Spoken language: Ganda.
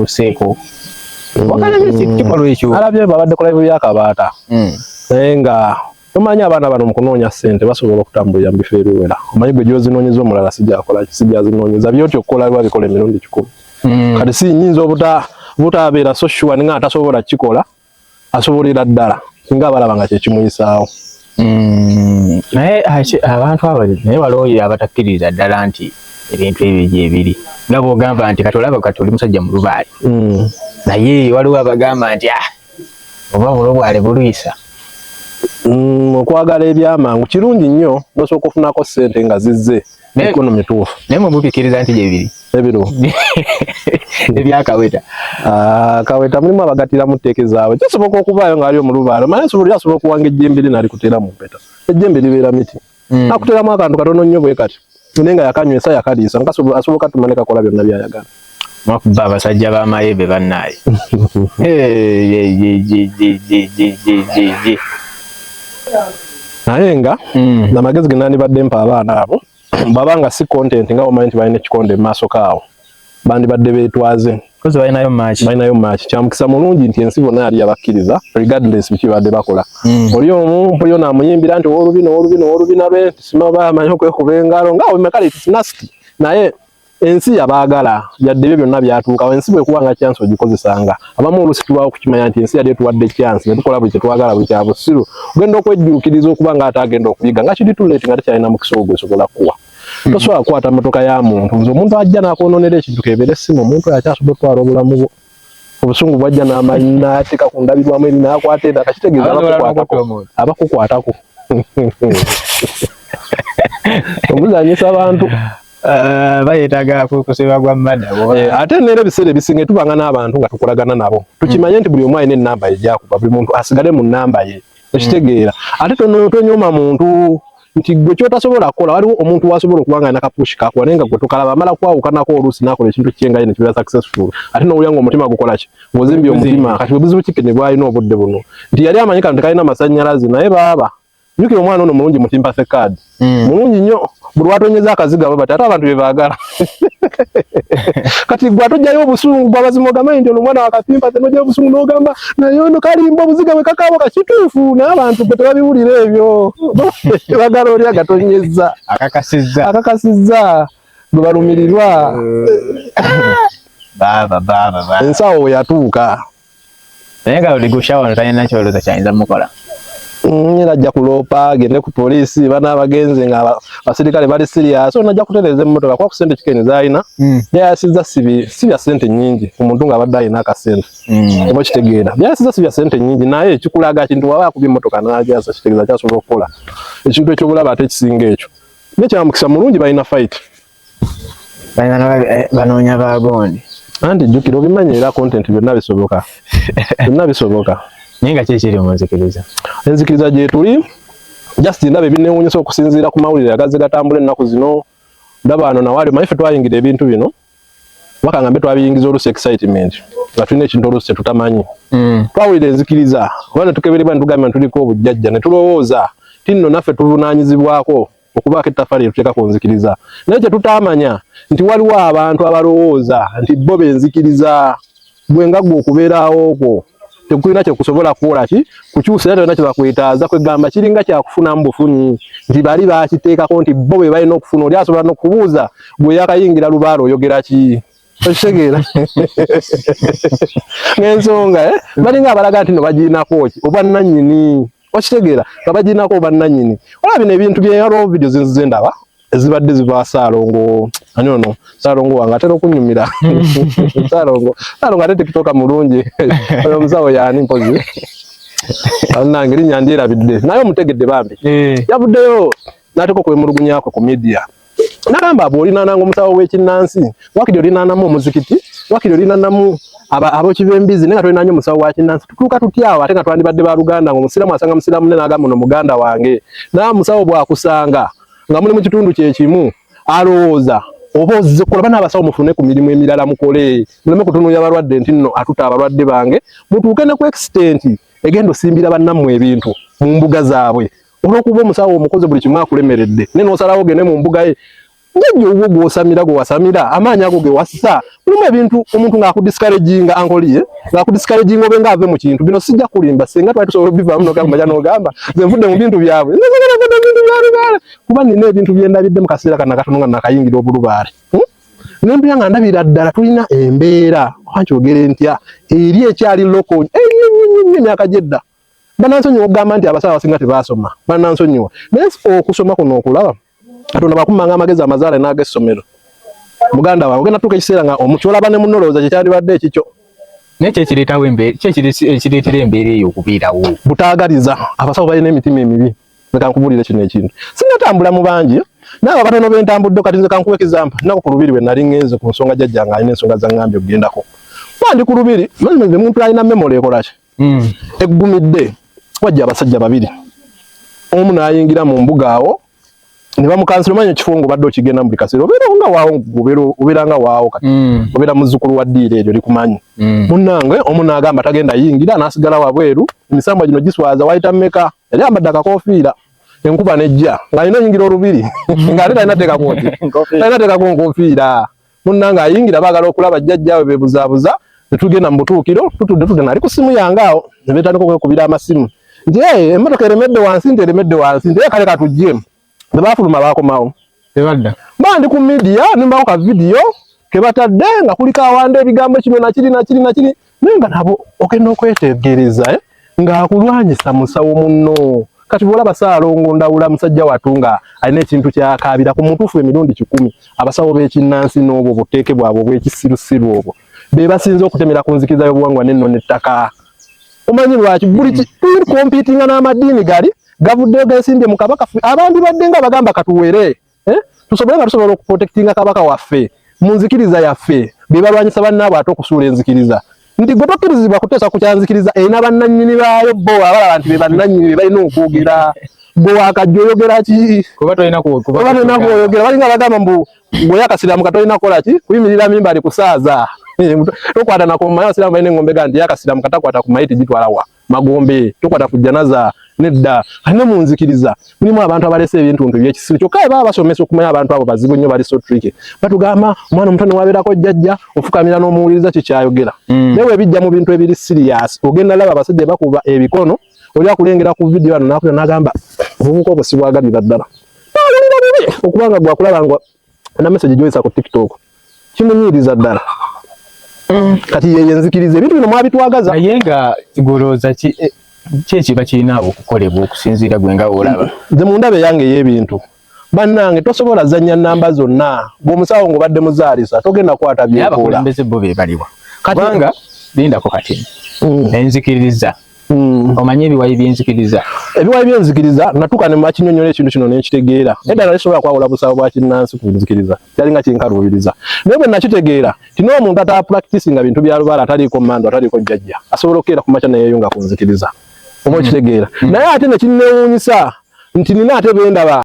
Useko wakana kikolo ekyo alabye babadde kola ebyo byakabaata nga tumanyi abaana bano mu kunoonya ssente basobola okutambulira mu bifo ebiwera omanyi gwe gyozinoonyeza omulala sijja zinoonyeza byotyo okukola biba bikola emirundi 10 kati si nyinza obutabeera so sure nga atasobola kikola asobolera ddala singa abalaba nga kyekimuyisaawo naye abantu abali naye walooyo abatakkiriza ddala nti ebintu ebyo ebiri nga bw'ogamba nti kati olaba kati oli musajja mu lubaale naye waliwo abagamba nti oba bulobwale buluyisa okwagala ebyamangu kirungi nnyo nosooka okufunako ssente nga zizze ekonomi tuufu naye mwemukkiriza nti gyebiri ebiro ebyakaweta kaweta mulimu abagatiramu tteeke zaabwe kisoboka okuvaayo ng'ali mu lubaale manye asobola okuwanga ejjembe lye nalikutera mu mpeta ejjembe libeera miti akuteramu akantu katono nnyo bwe kati naye nga yakanywesa yakaliisa asoboka tumane kakola byonna byayagala mwakuba abasajja b'amayebe bannaaye naye nga namagezi ge nandibadde mpa abaana abo baba nga si content nga omanyi nti balina ekikonde mu maaso kaawo bandibadde beetwaze balinayo maaki kyamukisa mulungi nti ensi bonna yali yabakkiriza regardless biki badde bakola oli omu mpulyo naamuyimbira nti olubina lwe simaba amanyi okwekuba engalo nga wemekali tisinasiti naye ensi yabaagala yadde ebyo byonna byatuukawo ensi bwekuwanga chance ogikozesanga abamu olusi tubawo kukimanya nti ensi yali etuwadde chance netukola buli kyetwagala buli kyabusiru ogenda okwejjuukiriza okuba nga ate agenda okuyiga nga kiri tuleti nga tekyalina mukisa ogwo esobola kuwa tosobola kukwata motoka ya muntu nze omuntu ajja n'akonoonera ekintu kebeera essimu omuntu akyasobola okutwala obulamu bwo obusungu bwajja n'amanyi n'ateeka ku ndabirwamu eri n'akwata endaka kitegeeza abakukwatako omuzanyisa abantu bayetaga kukusibwa gwa mmada ate neera ebiseera ebisinga tubanga n'abantu nga tukolagana nabo tukimanye nti buli omu alina ennamba ye gyakuba buli muntu asigale mu nnamba ye ekitegeera ate tonyooma muntu nti gwe kyotasobola kukola waliwo omuntu wasobola okuba nga alina kapushi kakuwa naye nga gwe tokalaba amala kwawukanako oluusi n'akola ekintu kyenga ye ne kibeera successful ate n'owulira nga omutima gukola ki ng'ozimbye omutima kati bwe buzibu kike ne bwalina obudde buno nti yali amanyi kano tekalina masannyalaze naye baaba jjukira omwana ono mulungi mutimpase kaadi mulungi nnyo buli watonyeza akaziga bwe bati ate abantu bye baagala kati gwe atojjayo obusungu bw'abazimu ogamanye nti ono omwana wakapimpase n'ojjayo obusungu n'ogamba naye ono kalimba obuziga bwe kakaabo kakituufu naye abantu bwe tebabiwulira ebyo bagala oli agatonyeza akakasizza gwe balumirirwa ensawo we yatuuka naye nga oli gushawo ono talina kyolooza kyayinza mukola era ajja kuloopa agende ku poliisi bana abagenzi nga abasirikale bali serious ono ajja kutereeza emmotoka kwa ku ssente kikeni z'alina byayasizza si bya ssente nnyingi omuntu ng'abadde alina akasente oba kitegeera byayasizza si bya ssente nnyingi naye kikulaga kintu waba akubye emmotoka n'agyasa kitegeeza kyasobola okukola ekintu ekyobulaba ate ekisinga ekyo naye kyamukisa mulungi balina fight banoonya bagondi anti jjukira obimanyi era content byonna bisoboka naye nga kikiri mu nzikiriza enzikiriza gye tuli just ndaba ebineewuunyisa okusinziira ku mawulire agazze gatambula ennaku zino ndaba wano nawali omanyi ffe twayingira ebintu bino bakangambe twabiyingiza olusi excitement nga tulina ekintu olusi kyetutamanyi twawulira enzikiriza oba ne tukeberebwa ne tugamba tuliko obujjajja ne tulowooza ti nno naffe tuvunaanyizibwako okubaako ettaffaali lyetuteeka ku nzikiriza naye kye tutamanya nti waliwo abantu abalowooza nti bo benzikiriza gwe nga gwe okubeerawo okwo tekulina kyekusobola kukola ki kukyusa era kye bakwetaaza kwegamba kiringa kyakufunamu bufunyi nti bali bakiteekako nti bo bwe balina okufuna oli asobola n'okubuuza gwe yakayingira lubaala oyogera ki okitegeera n'ensonga balinga abalaga nti no bagirinako ki oba nannyini okitegeera nga bagirinako oba nannyini olaba bino ebintu byeyaliwo vidiyo zinzize ndaba ezibadde ziva Saalongo ani ono Saalongo wange atera okunyumira Saalongo ate tikitoka mulungi oyo omusawo yaani mpozi nange erinnya ndyerabidde naye omutegedde bambi yavuddeyo n'ateeka okwemulugunyako ku media n'agamba bw'olinaananga omusawo w'ekinnansi wakiri olinaanamu omuzikiti wakiri olinaanamu ab'ekibembizi naye nga tolinanya omusawo wa kinnansi tutuuka tutyawo ate nga twandibadde ba Luganda ng'omusiraamu asanga musiraamu ne n'agamba ono muganda wange naye omusawo bw'akusanga nga muli mu kitundu kyekimu alowooza oba ozze kulaba n'abasawo mufune ku mirimu emirala mukole muleme kutunuulira abalwadde nti nno atuta abalwadde bange mutuuke ne ku extent egenda osimbira bannammwe ebintu mu mbuga zaabwe olw'okuba omusawo omukozi buli kimu akulemeredde naye n'osalawo ogende mu mbuga ye Njajja obwo gwosamira gwasamira amaanyi ago ge wassa mulimu ebintu omuntu ng'akudiscouraginga ankoliye ng'akudiscouraginga obe ng'ave mu kintu bino sijja kulimba singa twali tusobola obivaamu n'ogamba nze nvudde mu bintu byabwe kuba nina ebintu bye ndabidde mu kaseera kano akatono nga nakayingira obulubaale nempulira nga ndabira ddala tulina embeera wankyogere ntya eri ekyali loko emyaka gyedda banansonyiwa okugamba nti abasawo abasinga tebaasoma banansonyiwa naye okusoma kuno okulaba Katonda bakummanga amagezi amazaale n'ag'essomero muganda wawe ogenda tuuka ekiseera nga omukyolaba ne munolowooza kyekyandibadde ekikyo naye kyekireetawo embeera kyekireetera embeera eyo okubeerawo butaagaliza abasawo balina emitima emibi leka nkubuulire kino ekintu sinnatambula mu bangi naawe abatono bentambudde kati nze kankuwa ekizampa nako ku lubiri bwe nali ngenze ku nsonga jjajjange alina ensonga zaŋŋambye okugendako bandi ku lubiri manyi muntu alina memory ekolaki eggumidde wajja abasajja babiri omu n'ayingira mu mbuga awo ne bamukansira manyi ekifungo badde okigenda mu buli kaseera obeera nga waawo kati obeera muzzukulu wa ddiira eryo likumanyi munnange omu n'agamba tagenda yingira n'asigala wabweru emisambwa gino giswaza wayita mmeka yali ambadde akakoofiira enkuba nejja ng'alina oyingira olubiri ng'ate talina teekako nkoofiira munnange ayingira baagala okulaba jjajjaawe beebuzaabuza ne tugenda mu butuukiro tutudde nali ku simu yange awo ne beetandika okwekubira amasimu nti emmotoka eremedde wansi nti kale katujje ne baafuluma baakomawo bandi ku midiya nimbako ka vidiyo ke batadde nga kuliko awanda ebigambo kino nakiri naye nga nabo ogenda okwetegereza ng'akulwanyisa musawo munno kati bw'olaba Ssaalongo Ndawula musajja wattu nga alina ekintu kyakaabira ku mutuufu emirundi 10 abasawo b'ekinnansi n'obwo buteeke bwabwe obw'ekisirusiru obwo be basinze okutemera ku nzikiriza y'obuwangwa n'enno n'ettaka omanyi lwaki buli tuli kompiitinga n'amadiini gali gavuddeyo geesimbye mu kabaka abandi badde nga bagamba katuwere tusobole nga tusobola okuprotectinga kabaka waffe mu nzikiriza yaffe be balwanyisa bannaabwe ate okusuula enzikiriza nti gwe tokkirizibwa kuteesa ku kyanzikiriza erina bannannyini baayo bo abalaba nti be bannannyini be balina okwogera gwe wakajja oyogera ki kuba tolina kwoyogera balinga bagamba mbu gweyakasiramu katolina kukola ki kuyimirira mimbali kusaaza tokwata nakomayo abasiraamu balina engombe ga nti yakasiramu katakwata ku mayiti gitwala wa magombe tokwata ku jjanaza nedda alina mu nzikiriza mulimu abantu abalese ebintu by'ekisiru kyokka baba basomesa okumanya abantu abo bazibu nnyo bali so tricky batugamba omwana omuto ne wabeerako jjajja ofukamira n'omuwuliriza kikyayogera naye webijja mu bintu ebiri serious ogenda laba abasajja bakuba ebikono oli akulengera ku vidiyo wano nakulira n'agamba obuvubuka obwo sibwagalira ddala nawulira bubi okubanga gwakulaba nga na message gyoyisa ku TikTok kimunyiriza ddala kati yeye nzikiriza ebintu bino mwabitwagaza naye nga golooza kyekiba kirina abo okukolebwa okusinziira gwe nga olaba nze mu ndaba eyange ey'ebintu bannange tosobola zanya namba zonna bw'omusawo ng'obadde muzaalisa togenda kukwata byekola abakulembeze bo be baliwa kubanga lindako kati enzikiriza omanyi ebiwayi byenzikiriza natuuka ne makinyonyola ekintu kino nenkitegeera edda nali sobola kwawula busawo bwa kinnansi ku nzikiriza kyali nga kinkaluubiriza naye bwe nakitegeera tino omuntu atapracticinga bintu bya lubaala ataliiko mmando ataliiko jjajja asobola okukeera ku makya neyeyunga ku nzikiriza oba okitegeera naye ate ne kinneewuunyisa nti nina ate bendaba